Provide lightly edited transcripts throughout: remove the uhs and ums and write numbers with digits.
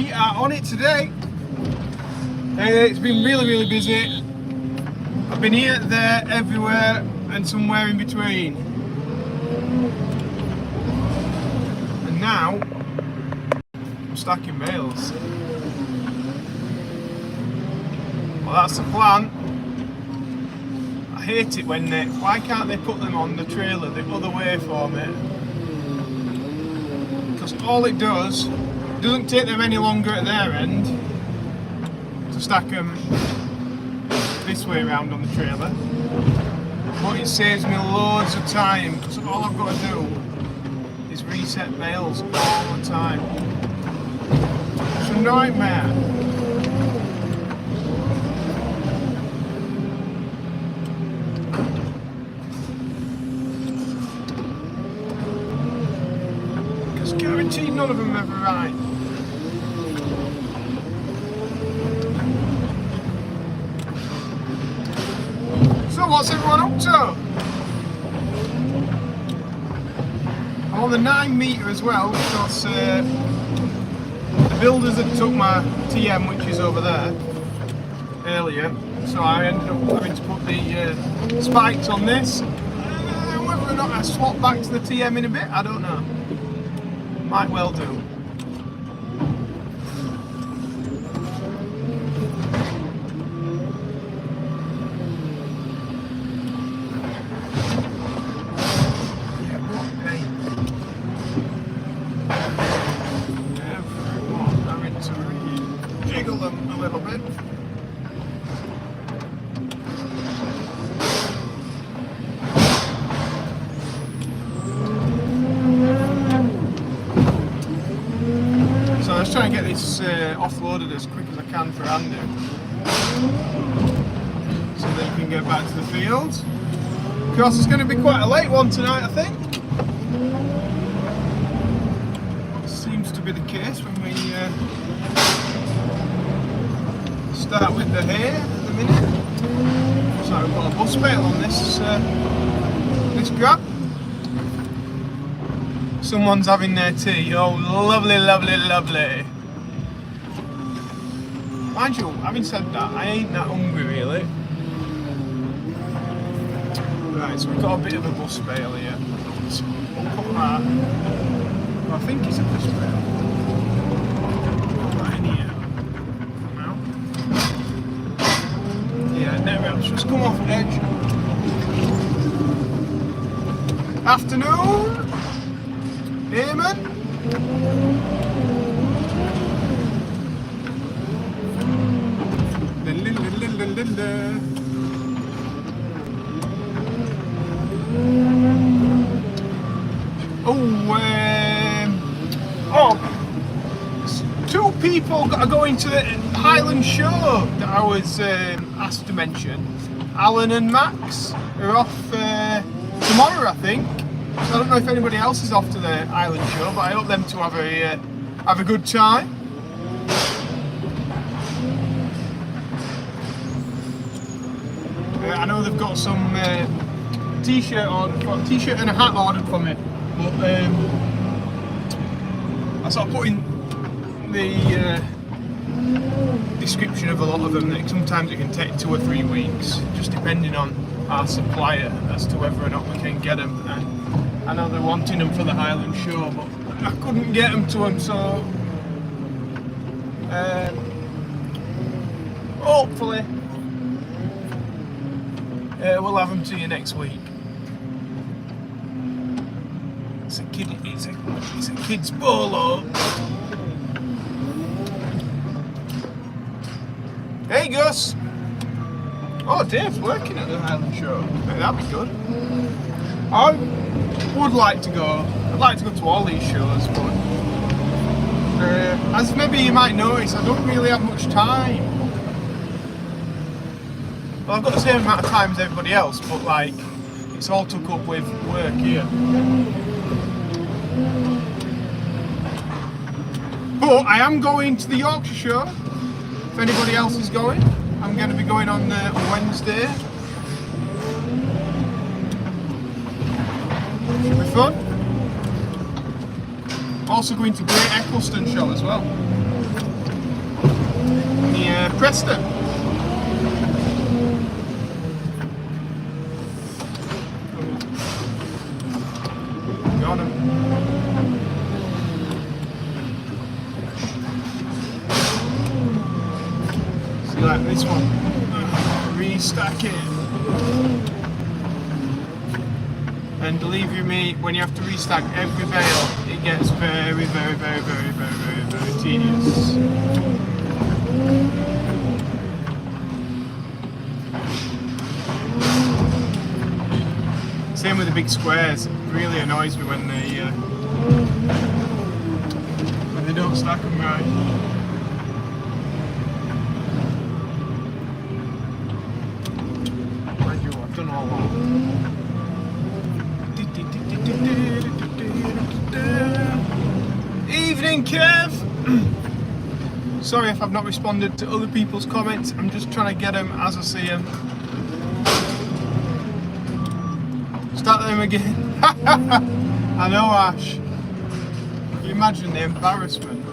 We are on it today. It's been really busy. I've been here, there, everywhere and somewhere in between. And now I'm stacking bales. Well, that's the plan. I hate it when why can't they put them on the trailer the other way for me? Because all it doesn't take them any longer at their end to stack them this way around on the trailer, but it saves me loads of time because all I've got to do is reset bales all the time. It's a nightmare. Because guaranteed none of them ever right. So what's everyone up to? I'm on the 9 metre as well because the builders had took my TM, which is over there, earlier, so I ended up having to put the spikes on this. Whether or not I swap back to the TM in a bit, I don't know. Might well do. Jiggle them a little bit. So I was trying to get this offloaded as quick as I can for Andy, so that he can get back to the field. Of course, it's going to be quite a late one tonight, I think. Seems to be the case when we start with the hay at the minute. So we've got a bus bale on this grab. Someone's having their tea. Oh, lovely. Mind you, having said that, I ain't that hungry really. Right, so we've got a bit of a bus bale here. So we'll put that. Well, I think it's a bus bale. Put that in here. Yeah, net wraps just come off edge. Afternoon, Eamon. Two people are going to the Highland Show that I was asked to mention. Alan and Max are off tomorrow, I think. So I don't know if anybody else is off to the Highland Show, but I hope them to have a good time. I know they've got some t-shirt and a hat ordered for me, but I sort of put in the description of a lot of them that sometimes it can take 2 or 3 weeks, just depending on our supplier as to whether or not we can get them. And I know they're wanting them for the Highland Show, but I couldn't get them to them, so hopefully we'll have them to you next week. It's a kid's bolo. Hey Gus! Oh, Dave's working at the Highland Show. Maybe that'd be good. I would like to go. I'd like to go to all these shows, but as maybe you might notice, I don't really have much time. Well, I've got the same amount of time as everybody else, but like, it's all took up with work here. But I am going to the Yorkshire Show. If anybody else is going, I'm going to be going on Wednesday. It'll be fun. Also going to Great Eccleston Show as well. near Preston. Got him. See, like this one, restack it. And believe you me, when you have to restack every bale, it gets very, very, very, very, very, very, very tedious. Same with the big squares. It really annoys me when they don't stack them right. Mind you, I've done all that. Evening, Kev! Sorry if I've not responded to other people's comments. I'm just trying to get them as I see them. Start them again. I know, Ash. Can you imagine the embarrassment?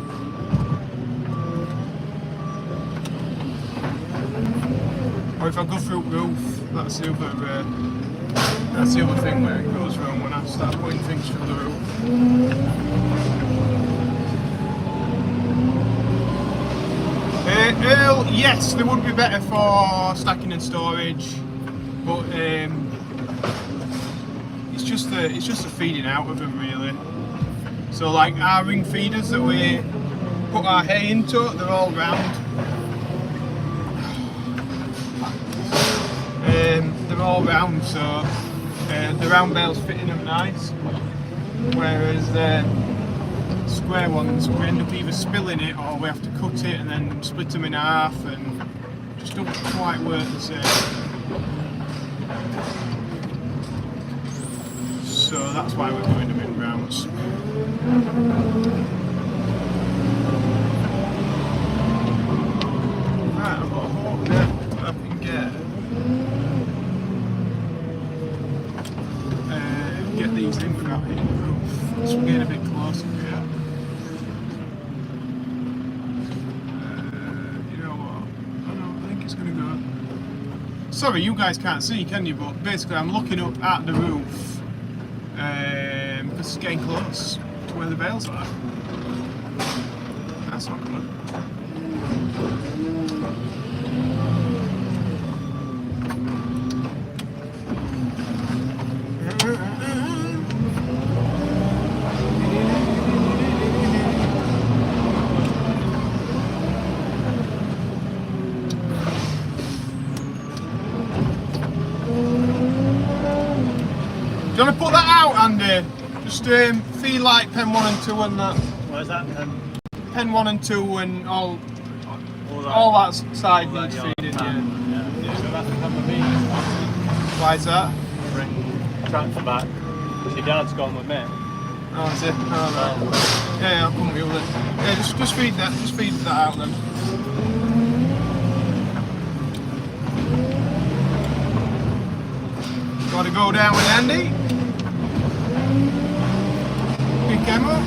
Or if I go through roof, that's the other thing where it goes wrong when I start putting things through the roof. Earl, yes, they would be better for stacking and storage, but it's just the feeding out of them really. So like our ring feeders that we put our hay into, they're all round. They're all round, so the round bales fitting them nice, whereas the square ones we end up either spilling it or we have to cut it and then split them in half, and just don't quite work the same. So that's why we're doing them in rounds. Right, I've got a hawk there that I can get these in without hitting the roof. So we're getting a bit closer here. You know what? I think it's going to go. Sorry, you guys can't see, can you? But basically, I'm looking up at the roof because it's getting close to where the bales are. That's not good. Do you want to put that out, Andy? Just feed like pen 1 and 2 and that. Where's that pen? Pen 1 and 2 and all that side needs feeding, yeah. So that's the with me. Why is that? Bring tractor back. Because your dad's gone with me. Oh, is it? Oh, right. Yeah, I'll come with you with it. Yeah, just feed that. Just feed that out then. Gotta go down with Andy. Big camera.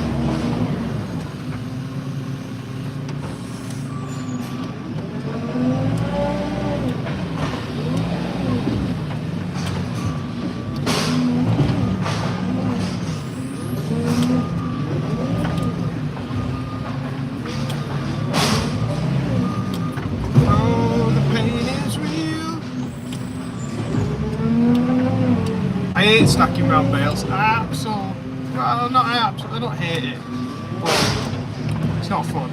I hate stacking round bales. I don't hate it, but it's not fun.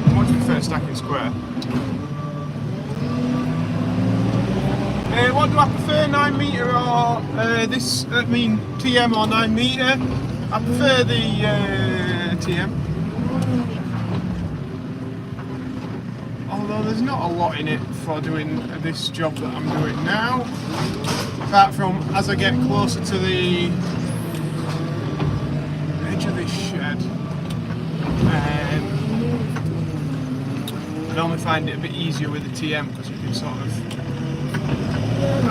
I much prefer stacking square. What do I prefer, 9 metre or TM or 9 metre? I prefer the TM. Although there's not a lot in it for doing this job that I'm doing now, apart from as I get closer to the edge of this shed, I normally find it a bit easier with the TM because you can sort of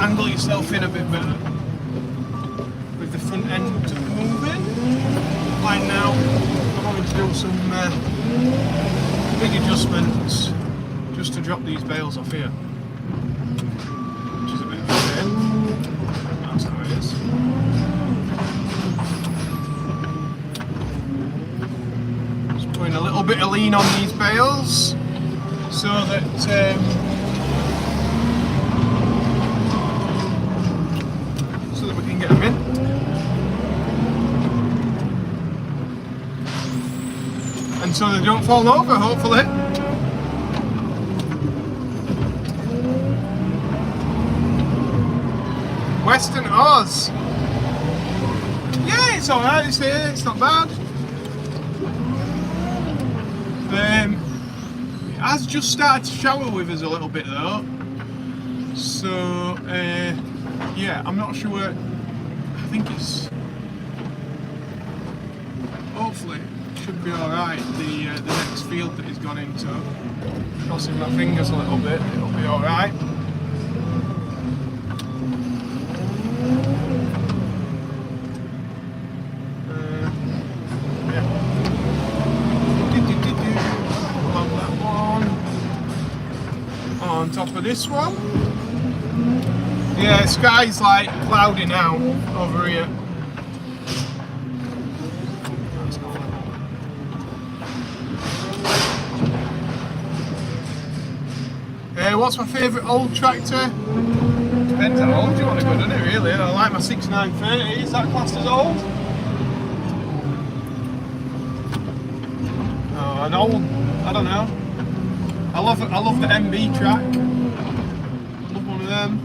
angle yourself in a bit better with the front end moving. Like now, I'm having to do some big adjustments just to drop these bales off here, which is a bit of a pain. That's how it is. Just putting a little bit of lean on these bales so that we can get them in. And so they don't fall over, hopefully. Western Oz. Yeah, it's alright, it's here, it's not bad. It has just started to shower with us a little bit though. So, yeah, I'm not sure. I think it's hopefully should be alright. The next field that he's gone into, crossing my fingers a little bit, it'll be alright. Yeah. Love that one. On top of this one. Yeah, sky's like cloudy now over here. What's my favourite old tractor? Depends how old you want to go, doesn't it really? I like my 6930, is that classed as old? Oh, an old, I don't know. I love the MB track. Love one of them.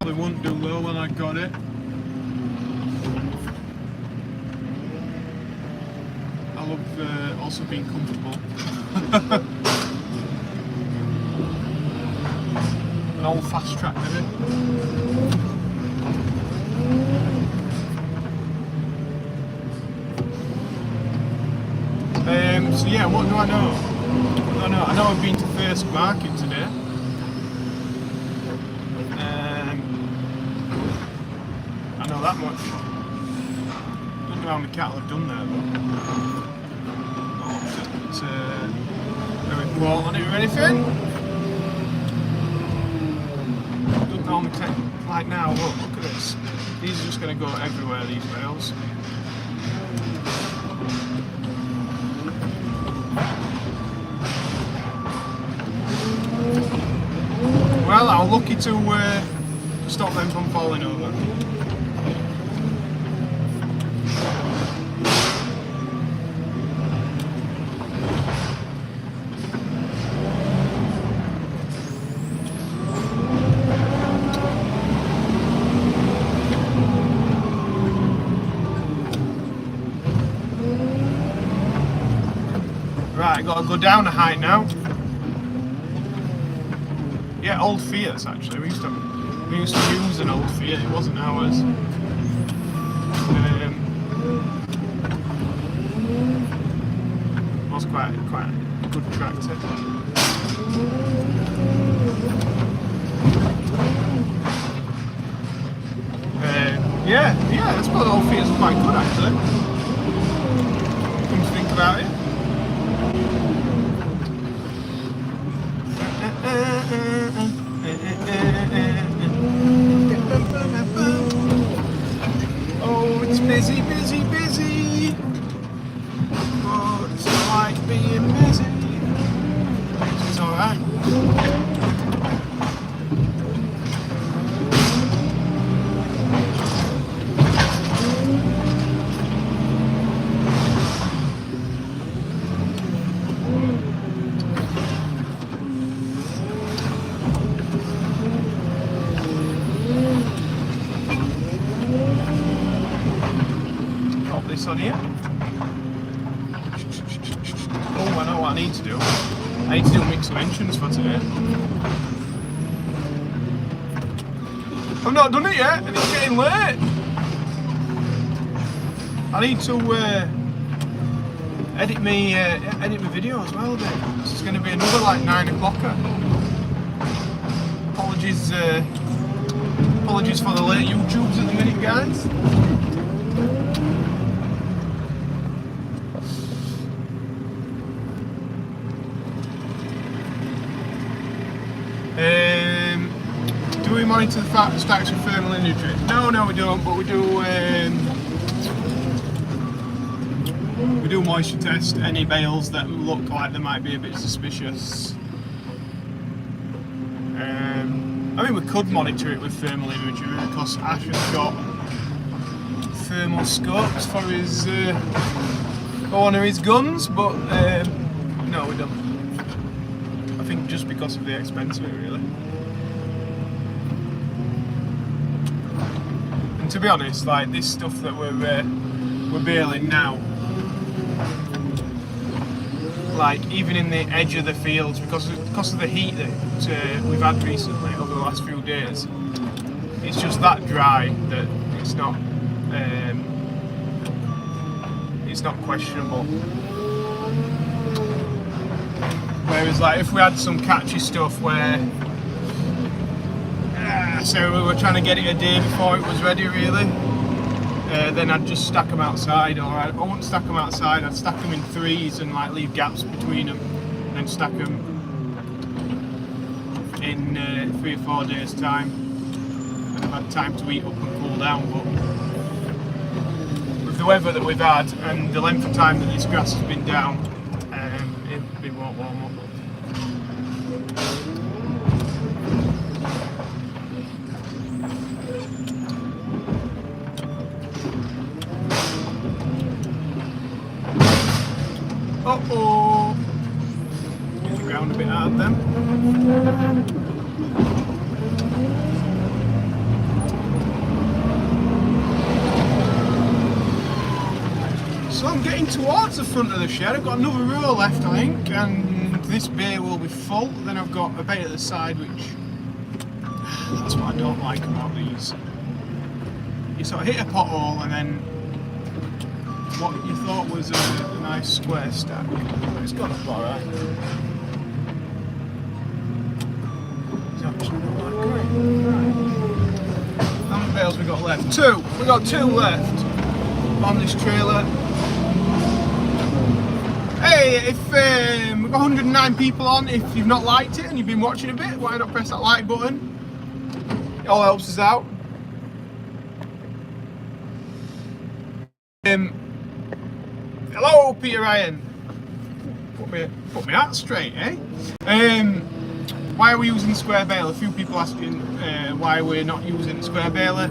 Probably wouldn't do though when I got it. I love also being comfortable. An old fast track, maybe. So yeah, what do I know? I know I've been to First Market today. I know that much. I don't know how many cattle I've done there though. No report on it or anything. Like now, look at this. These are just going to go everywhere, these bales. Well, I'm lucky to stop them from falling over. Right, got to go down a height now. Yeah, old Fiats actually. We used to use an old Fiat. It wasn't ours. It was quite a good tractor. Yeah, I suppose old Fiats are quite good actually. Come to think about it. Oh, it's busy, busy, busy. Oh, it's like being busy. It's alright. On here. Oh, I know what I need to do. I need to do a mix of engines for today. I've not done it yet, and it's getting late. I need to edit my video as well. Then this is going to be another like 9 o'clocker. Apologies for the late YouTubes at the minute, guys. monitor the stacks with thermal imagery? No, we don't. But we do moisture test any bales that look like they might be a bit suspicious. I mean, we could monitor it with thermal imagery because Ash has got thermal scopes for his one of his guns, but no, we don't. I think just because of the expense of it, really. And to be honest, like this stuff that we're baling now, like even in the edge of the fields, because of the heat that we've had recently over the last few days, it's just that dry that it's not questionable. Whereas like if we had some catchy stuff where so we were trying to get it a day before it was ready really, then I'd just stack them outside, or I wouldn't stack them outside, I'd stack them in threes and like leave gaps between them and then stack them in 3 or 4 days time, and I've had time to eat up and cool down. But with the weather that we've had and the length of time that this grass has been down, it won't warm up. Uh-oh! Get the ground a bit hard then. So I'm getting towards the front of the shed. I've got another row left, I think, and this bay will be full. Then I've got a bay at the side, which that's what I don't like about these. You sort of hit a pothole and then what you thought was a nice square stack, it's gone up alright. It's actually not that great. Right. How many bales we got left? 2! We got 2 left on this trailer. Hey, if we've got 109 people on, if you've not liked it and you've been watching a bit, why not press that like button? It all helps us out. Hello, Peter Ryan. Put me out straight, eh? Why are we using the square baler? A few people asking why we're not using the square baler.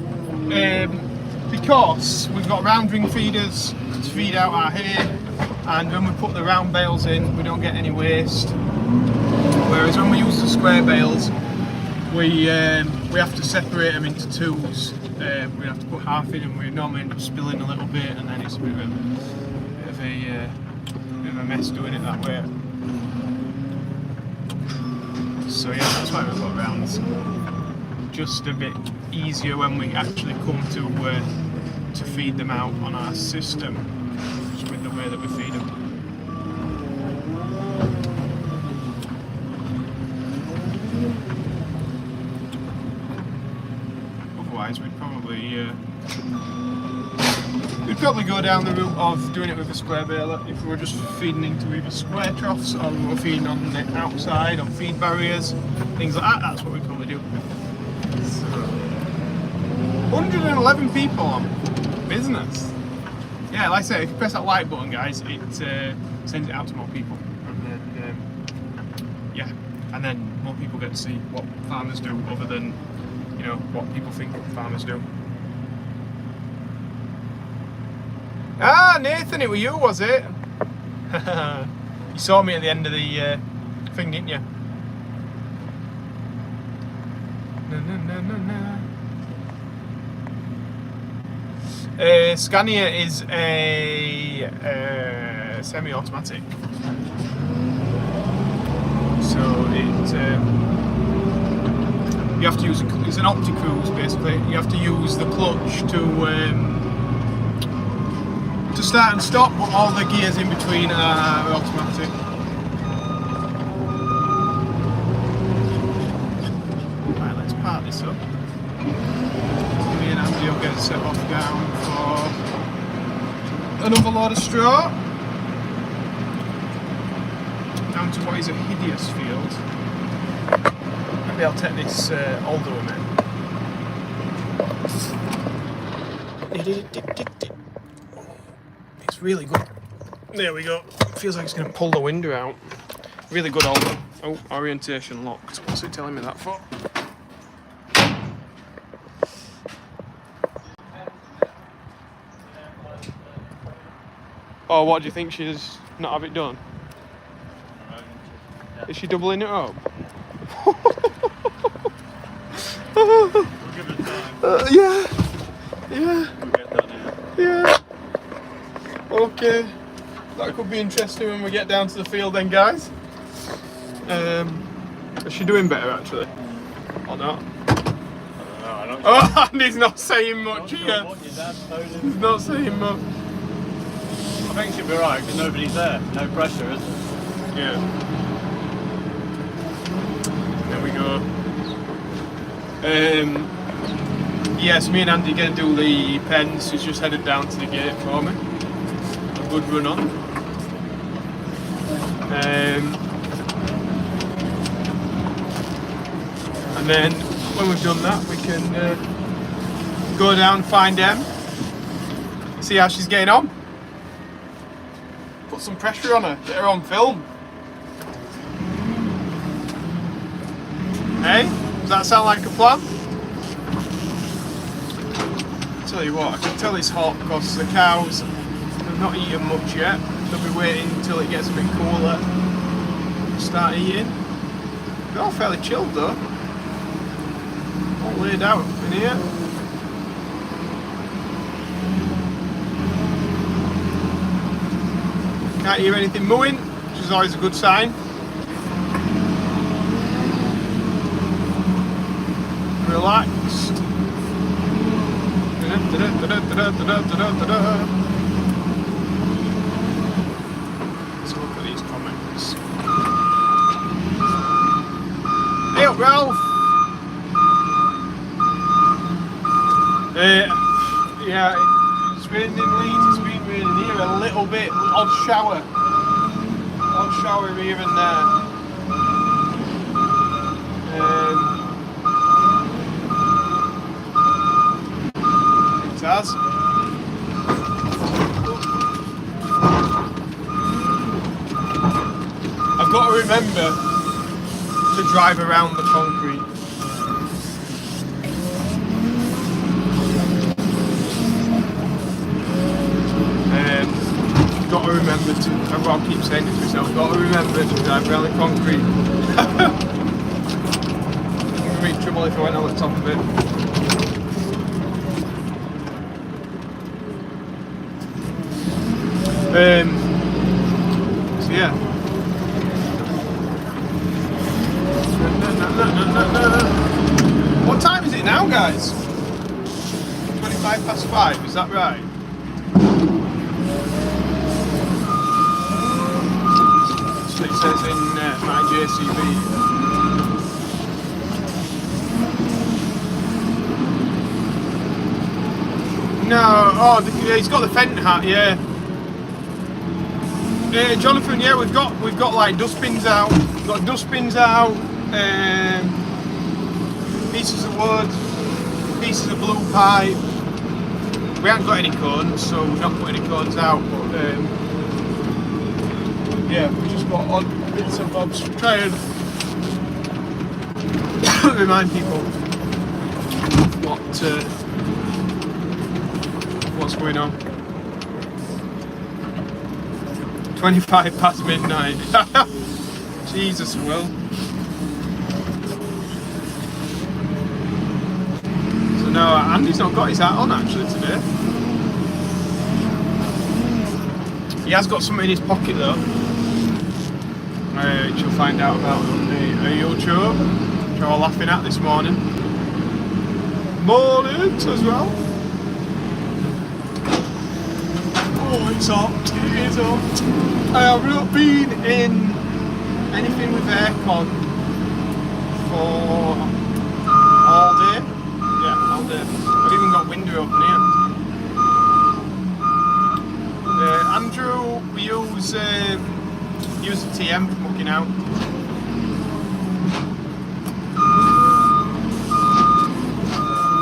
Because we've got round ring feeders to feed out our hay, and when we put the round bales in, we don't get any waste. Whereas when we use the square bales, we have to separate them into 2s. We have to put half in, and we normally end up spilling a little bit, and then it's a bit of a mess doing it that way. So yeah, that's why we've got rounds. Just a bit easier when we actually come to feed them out on our system, just with the way that we feed them. Otherwise, we'd probably go down the route of doing it with a square baler if we were just feeding into either square troughs or we were feeding on the outside on feed barriers, things like that. That's what we'd probably do. So, 111 people on business. Yeah, like I say, if you press that like button, guys, it sends it out to more people, and then yeah, and then more people get to see what farmers do, other than what people think farmers do. Ah, Nathan, it was you, was it? You saw me at the end of the thing, didn't you? Na, na, na, na, na. Scania is a semi-automatic, so you have to use it's an opti-cruise basically. You have to use the clutch to start and stop, but all the gears in between are automatic. Right, let's park this up. Me and Andy will get set off down for another load of straw. Down to what is a hideous field. Maybe I'll take this older one in. It's really good. There we go. Feels like it's going to pull the window out. Really good holder. Oh, orientation locked. What's it telling me that for? Oh, what do you think she's not have it done? Is she doubling it up? We'll give it time. Yeah. Yeah. We'll get done here. Yeah. Okay. That could be interesting when we get down to the field then, guys. Is she doing better actually? Or not? I don't know. Oh, and he's not saying much Not sure here. what your dad's told him. He's not saying much. I think she'll be alright because nobody's there. No pressure, is there? Yeah. There we go. Yes, me and Andy going to do the pens. He's just headed down to the gate for me. A good run on. And then when we've done that, we can go down, find Em, see how she's getting on. Put some pressure on her, get her on film. Hey, does that sound like a plan? Tell you what, I can tell it's hot because the cows have not eaten much yet. They'll be waiting until it gets a bit cooler to start eating. They're all fairly chilled though. All laid out in here. Can't hear anything mooing, which is always a good sign. Relaxed. Let's look at these comments. Hey up, Ralph! Yeah, it's raining in Leeds, it's been raining here a little bit, odd shower here and there. It has. I've got to remember to drive around the concrete. Got to remember to, I'll keep saying it to myself, got to remember to drive around the concrete. I'd be in trouble if I went on the top of it. So yeah. What time is it now, guys? 5:25, is that right? So it says in my JCB. No, oh, he's got the Fenton hat, yeah. Jonathan, yeah, we've got like dustbins out. We've got dustbins out, pieces of wood, pieces of blue pipe. We haven't got any cones, so we've not put any cones out. But yeah, we just got odd bits and bobs to try and remind people what's going on. 25 past midnight. Jesus, Will. So no, Andy's not got his hat on actually today. He has got something in his pocket though, which you'll find out about on the YouTube, which I was laughing at this morning. Mornings as well. Oh, it's hot, it is hot. I have not been in anything with aircon for all day. Yeah, all day. I've even got window open here. Andrew, we use the TM for mucking out.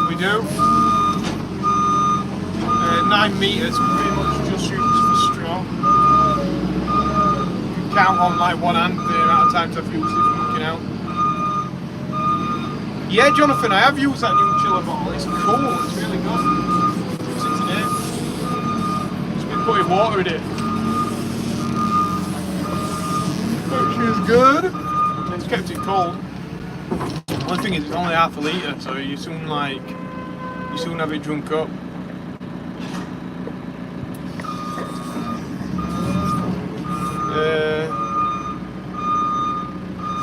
We do. at 9 metres, pretty much just used for straw. You can count on like one hand the amount of times I've used it for mucking out. Yeah, Jonathan, I have used that new chiller bottle. It's cool, it's really good. Use it today. Just been putting water in it. Which is good. It's kept it cold. One thing is it's only half a litre, so you soon have it drunk up.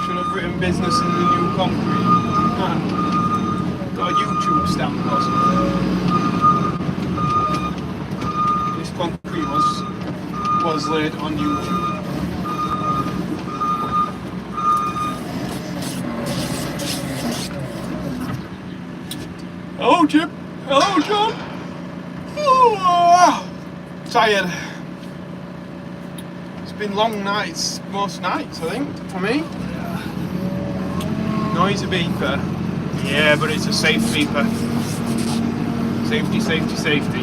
Should have written business in the new concrete. Got a YouTube stamp or something. This concrete was laid on YouTube. Hello, Chip. Hello, John. Oh, tired. It's been long nights, most nights, I think, for me. Noisy beeper. Yeah, but it's a safe beeper. Safety, safety, safety.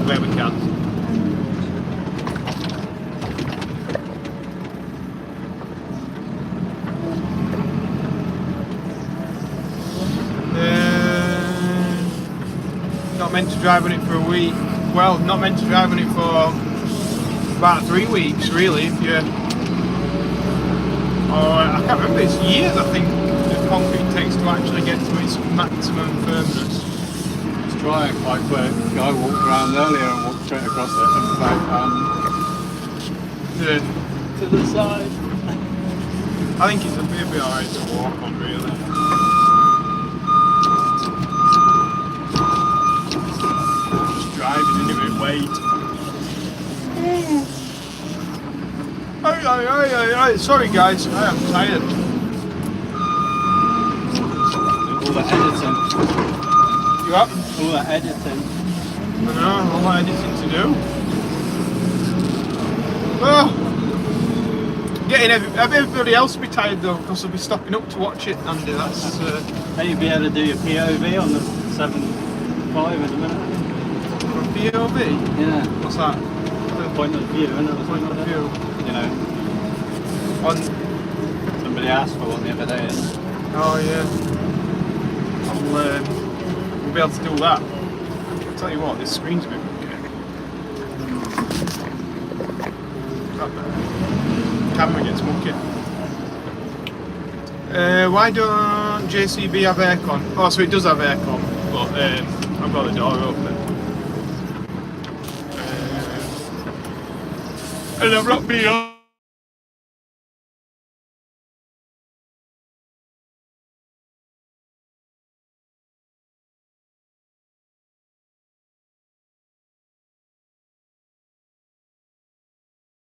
Where we can. Not meant to drive on it for a week. Well, not meant to drive on it for about 3 weeks, really. If you, I can't remember. It's years, I think, the concrete takes to actually get to its maximum firmness. It's drying quite quick. I walked around earlier and walked straight across it and back to the side. I think it'll be alright to walk on, really. Driving in a bit weight. Sorry guys, I am tired. All that editing. You up? All that editing. I know, all that editing to do. Oh, getting everybody else will be tired though, because they'll be stopping up to watch it, Andy. That's. Hey, you'll be able to do your POV on the 7.5 in a minute. POV? Yeah. What's that? Point of view, isn't it? Point of view. You know. On. Somebody asked for one the other day. Oh yeah. We'll be able to do that. I'll tell you what, this screen's a bit weird. Camera gets mucky. Why don't JCB have aircon? Oh, so it does have aircon, but I've got the door open. And I've not been on.